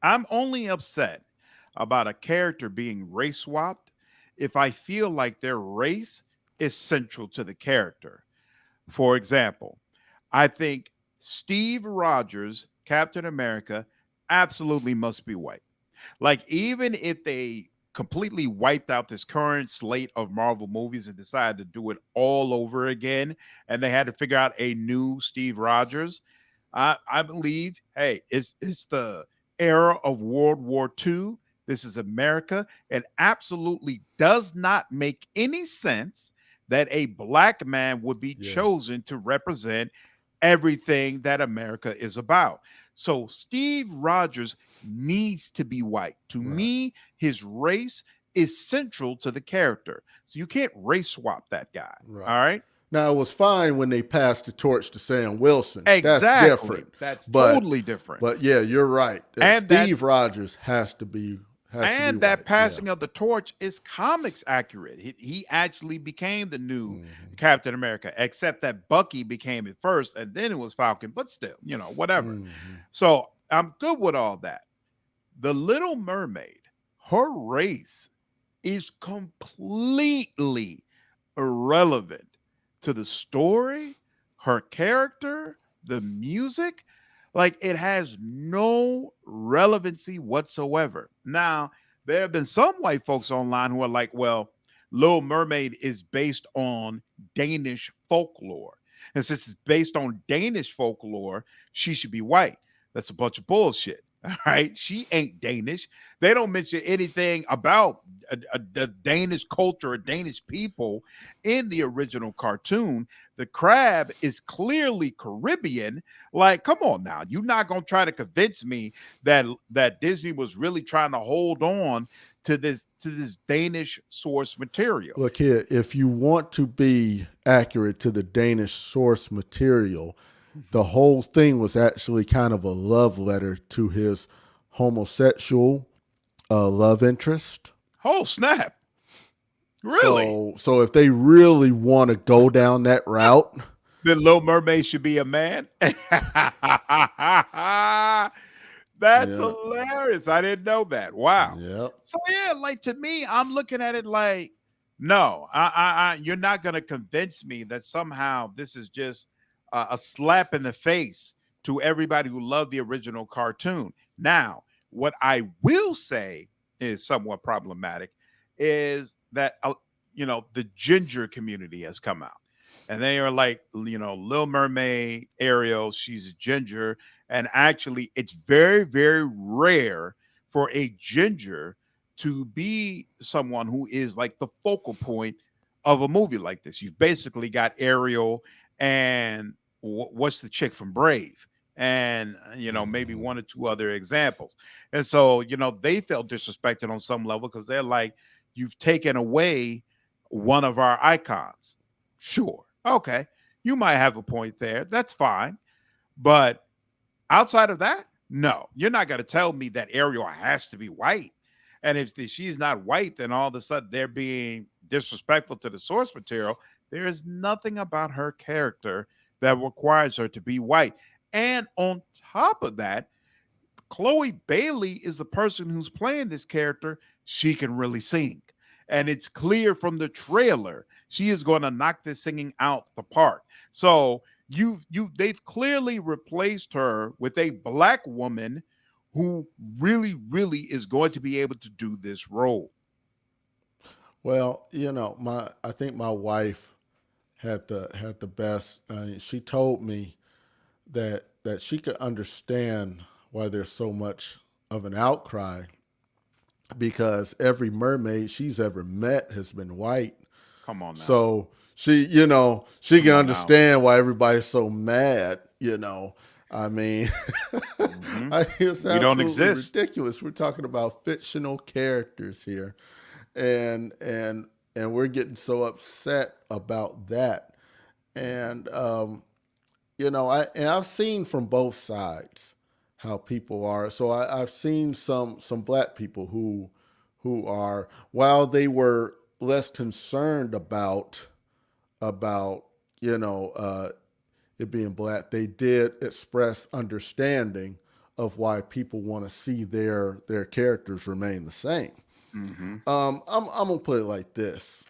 I'm only upset about a character being race swapped if I feel like their race is central to the character. For example, I think Steve Rogers, Captain America, absolutely must be white. Like, even if they completely wiped out this current slate of Marvel movies and decided to do it all over again, and they had to figure out a new Steve Rogers, I believe, hey, it's the era of World War II. This is America. It absolutely does not make any sense that a black man would be Yeah. chosen to represent everything that America is about. So Steve Rogers needs to be white. To Right. me, his race is central to the character. So you can't race swap that guy. All Right. right. Now it was fine when they passed the torch to Sam Wilson. That's Exactly. different. That's But totally different. but yeah, you're right. And that Steve Rogers has to be and that white. Yeah. passing of the torch is comics accurate. He actually became the new Hmm. Captain America, except that Bucky became it first, and then it was Falcon. But still, whatever. Hmm. So I'm good with all that. The Little Mermaid, her race is completely irrelevant to the story, her character, the music. Like, it has no relevancy whatsoever. Now, there have been some white folks online who are like, well, Little Mermaid is based on Danish folklore. And since it's based on Danish folklore, she should be white. That's a bunch of bullshit. All right. She ain't Danish. They don't mention anything about the Danish culture or Danish people in the original cartoon. The crab is clearly Caribbean. Like, come on now. You're not gonna try to convince me that Disney was really trying to hold on to this Danish source material. Look here, if you want to be accurate to the Danish source material, the Mhm. whole thing was actually kind of a love letter to his homosexual love interest. Oh snap! Really? So if they really want to go down that route, The Little Mermaid should be a man? That's yeah, hilarious. I didn't know that. Wow. yeah, So yeah, like, to me, I'm looking at it like, no, you're not going to convince me that somehow this is just a slap in the face to everybody who loved the original cartoon. Now, what I will say is somewhat problematic is that the ginger community has come out, and they are like, Little Mermaid, Ariel, she's a ginger, and actually it's very, very rare for a ginger to be someone who is like the focal point of a movie like this. You've basically got Ariel and what's the chick from Brave, and maybe mhm, one or two other examples. And so they felt disrespected on some level because they're like, you've taken away one of our icons. Sure. Okay. You might have a point there. That's fine. But outside of that, no, you're not going to tell me that Ariel has to be white. And if she's not white, then all of a sudden they're being disrespectful to the source material. There is nothing about her character that requires her to be white. And on top of that, Chloe Bailey is the person who's playing this character. She can really sing. And it's clear from the trailer she is going to knock this singing out the park. So they've clearly replaced her with a black woman who really, really is going to be able to do this role. well, my I think my wife had the best. She told me that she could understand why there's so much of an outcry because every mermaid she's ever met has been white. Come on now. So she Come can on now. understand why everybody's so mad. I mean, Hmm. it's We don't absolutely exist. ridiculous. We're talking about fictional characters here, and and and we're getting so upset about that. And I've seen from both sides how people are. So I've seen some black people who are, while they were less concerned about you know it being black, they did express understanding of why people want to see their characters remain the same. Mm-hmm. I'm gonna put it like this.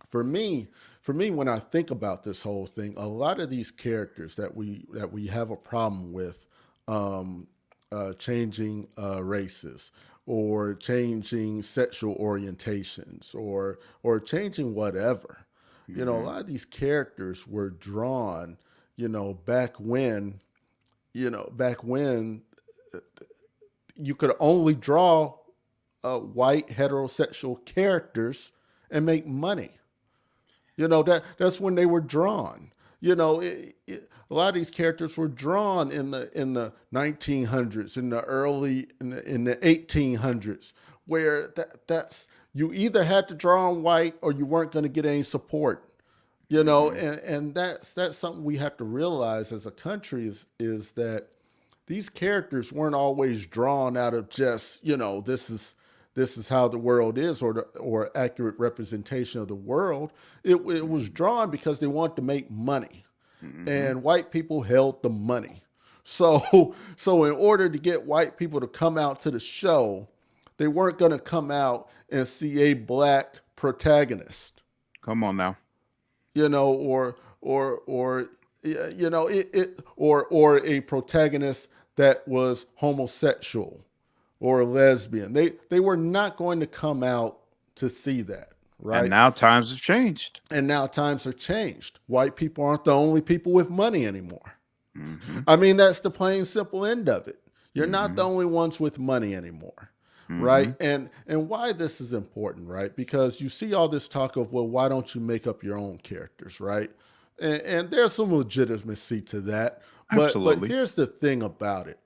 For me, when I think about this whole thing, a lot of these characters that we have a problem with, um, changing races or changing sexual orientations or changing whatever. A Mm-hmm. lot of these characters were drawn, back when, back when you could only draw white heterosexual characters and make money. That's when they were drawn. A lot of these characters were drawn in the 1900s, in the 1800s, where that's you either had to draw on white or you weren't going to get any support. Mm-hmm. And that's something we have to realize as a country is that these characters weren't always drawn out of just this is how the world is, or accurate representation of the world. It was drawn because they wanted to make money, Mm-hmm. and white people held the money. So in order to get white people to come out to the show, they weren't going to come out and see a black protagonist, Come on now. or or a protagonist that was homosexual or lesbian. They were not going to come out to see that, And right? now times have changed. And now times are changed. White people aren't the only people with money anymore. Mm-hmm. I mean, that's the plain simple end of it. You're not the Mm-hmm. only ones with money anymore, Mm-hmm. right? And why this is important, right? Because you see all this talk of, well, why don't you make up your own characters, right? And there's some legitimacy to that. But Absolutely. here's the thing about it.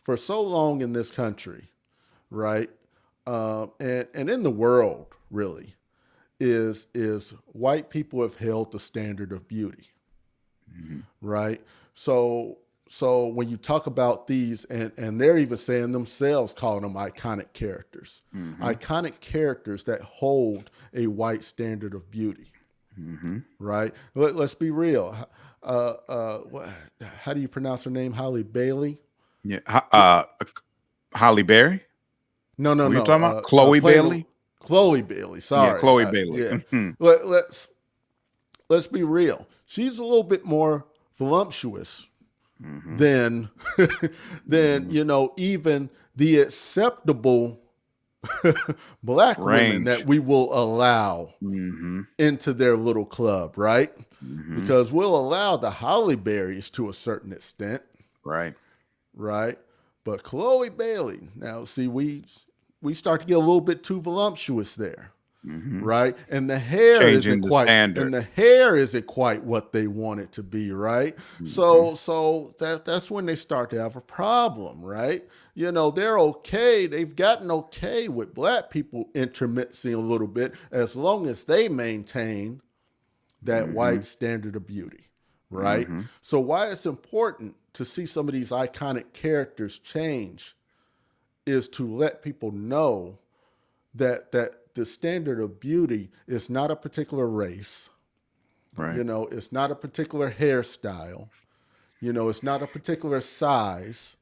For so long in this country, right, and in the world, really, is white people have held the standard of beauty, Mm-hmm. right? So so when you talk about these, and they're even saying themselves, calling them Mm-hmm. iconic characters that hold a white standard of beauty, Mm-hmm. right? Let's be real. What, how do you pronounce her name? Holly Bailey? Yeah. Holly Berry. No, no, What are you no. talking about? Chloe Playing Bailey. Chloe Bailey. Yeah, Sorry. Chloe Bailey. Yeah. Hmm. Let's be real. She's a little bit more voluptuous Hmm. than than Hmm. even the acceptable black women Range. that we will allow Hmm. into their little club, right? Hmm. Because we'll allow the Holly Berries to a certain extent, Right. right? But Chloe Bailey, now see, we start to get a little bit too voluptuous there, Hmm. right? And the hair isn't Changing the quite, standard. and the hair isn't quite what they want it to be, right? Hmm. So that's when they start to have a problem, right? They're okay. They've gotten okay with black people intermixing a little bit as long as they maintain that Hmm. white standard of beauty, right? Hmm. So why it's important to see some of these iconic characters change is to let people know that the standard of beauty is not a particular race. Right. It's not a particular hairstyle. It's not a particular size.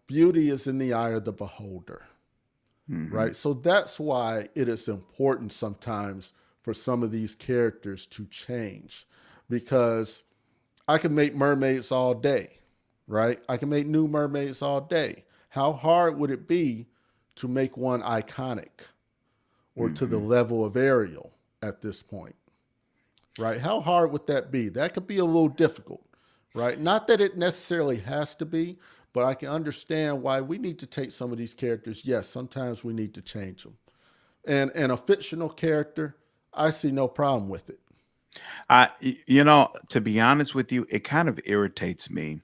Beauty is in the eye of the beholder, Hmm. right? So that's why it is important sometimes for some of these characters to change, because I can make mermaids all day, right? I can make new mermaids all day. How hard would it be to make one iconic or to the Hmm. level of Ariel at this point, right? How hard would that be? That could be a little difficult, right? Not that it necessarily has to be, but I can understand why we need to take some of these characters. Yes, sometimes we need to change them. And a fictional character, I see no problem with it. To be honest with you, it kind of irritates me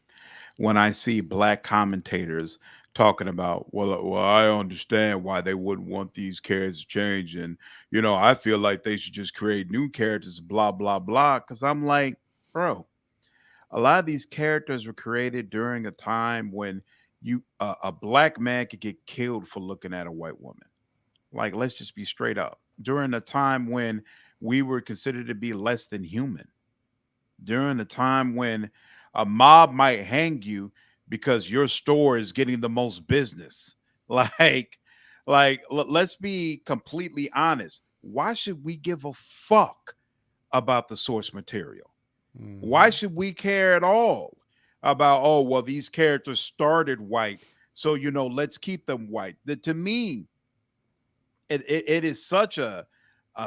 when I see black commentators talking about, well, I understand why they wouldn't want these characters to change, and I feel like they should just create new characters, blah blah blah. Because I'm like, bro, a lot of these characters were created during a time when a black man could get killed for looking at a white woman. Like, let's just be straight up. During a time when we were considered to be less than human, during a time when a mob might hang you because your store is getting the most business. Like, let's be completely honest. Why should we give a fuck about the source material? Why Hmm. should we care at all about, oh, well, these characters started white, so let's keep them white? To me, it is such a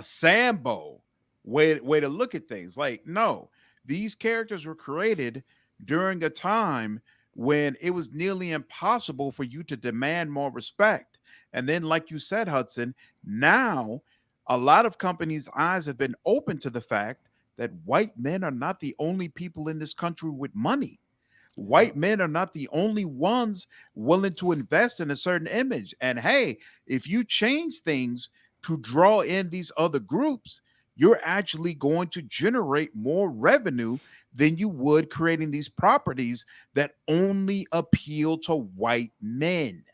Sambo way to look at things. Like, no, these characters were created during a time when it was nearly impossible for you to demand more respect. And then, like you said, Hudson, now a lot of companies' eyes have been open to the fact that white men are not the only people in this country with money. Yep. White men are not the only ones willing to invest in a certain image. And hey, if you change things to draw in these other groups, you're actually going to generate more revenue than you would creating these properties that only appeal to white men. Yep.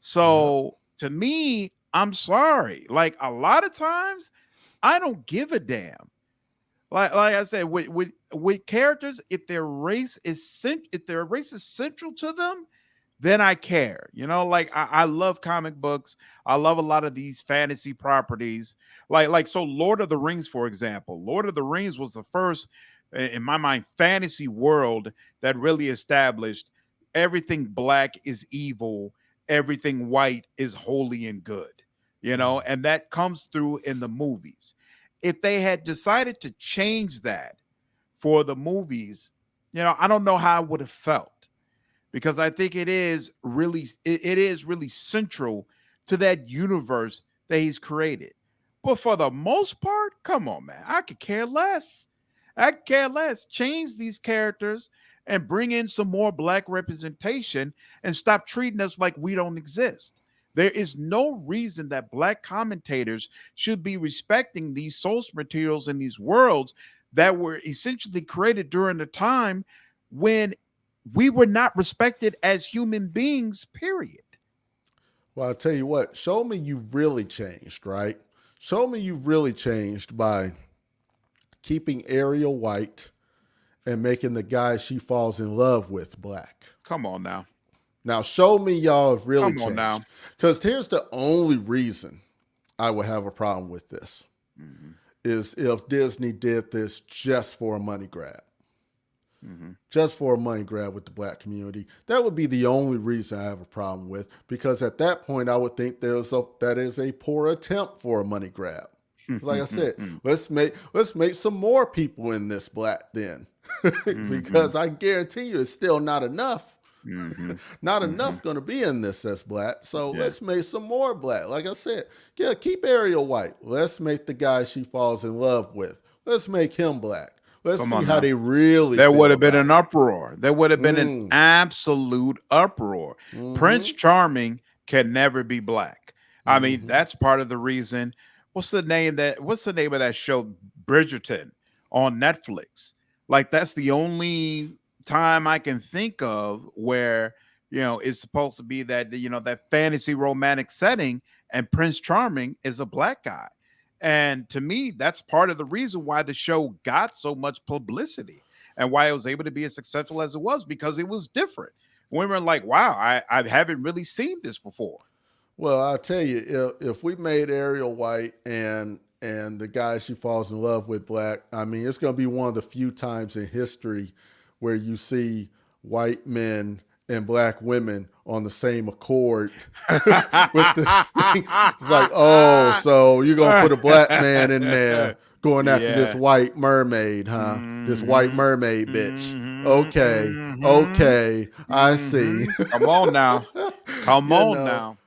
So to me, I'm sorry. Like, a lot of times, I don't give a damn. Like I said, with characters, if their race is central to them, then I care. Like, I love comic books. I love a lot of these fantasy properties. So Lord of the Rings, for example. Lord of the Rings was the first, in my mind, fantasy world that really established everything black is evil, everything white is holy and good. Mm. And that comes through in the movies. If they had decided to change that for the movies, I don't know how I would have felt, because I think it is really central to that universe that he's created. But for the most part, come on, man, I could care less. I could care less. Change these characters and bring in some more black representation and stop treating us like we don't exist. There is no reason that black commentators should be respecting these source materials in these worlds that were essentially created during the time when we were not respected as human beings, period. Well, I'll tell you what, show me you've really changed, right? Show me you've really changed by keeping Ariel white and making the guy she falls in love with black. Come on now. Now, show me y'all have really Come on now. changed. Because here's the only reason I would have a problem with this Hmm. is if Disney did this just for a money grab. Hmm. Just for a money grab with the black community. That would be the only reason I have a problem with, because at that point I would think that is a poor attempt for a money grab. Like I said, Hmm. let's make some more people in this black then, Hmm. because I guarantee you it's still not enough. Hmm. Not Hmm. enough going to be in this as black. So Yeah. let's make some more black. Like I said, yeah, keep Ariel white. Let's make the guy she falls in love with. Let's make him black. Let's Come see on how now. they really There would feel have been about an it. uproar. There would have been an Mm. absolute uproar. Prince Mm-hmm. Charming can never be black. I mean, Mm-hmm. that's part of the reason. What's the name of that show? Bridgerton on Netflix. Like, that's the only time I can think of where, it's supposed to be that, that fantasy romantic setting, and Prince Charming is a black guy. And to me, that's part of the reason why the show got so much publicity and why it was able to be as successful as it was, because it was different. Women were like, wow, I haven't really seen this before. Well, I'll tell you, if we made Ariel white and the guy she falls in love with black, I mean, it's going to be one of the few times in history where you see white men and black women on the same accord with this thing. It's like, oh, so you're going to put a black man in there going after this Yeah. white mermaid, huh? This white Hmm. mermaid bitch. Hmm. Okay, Hmm. okay, I see. Hmm. Come on now. Come you on know, now.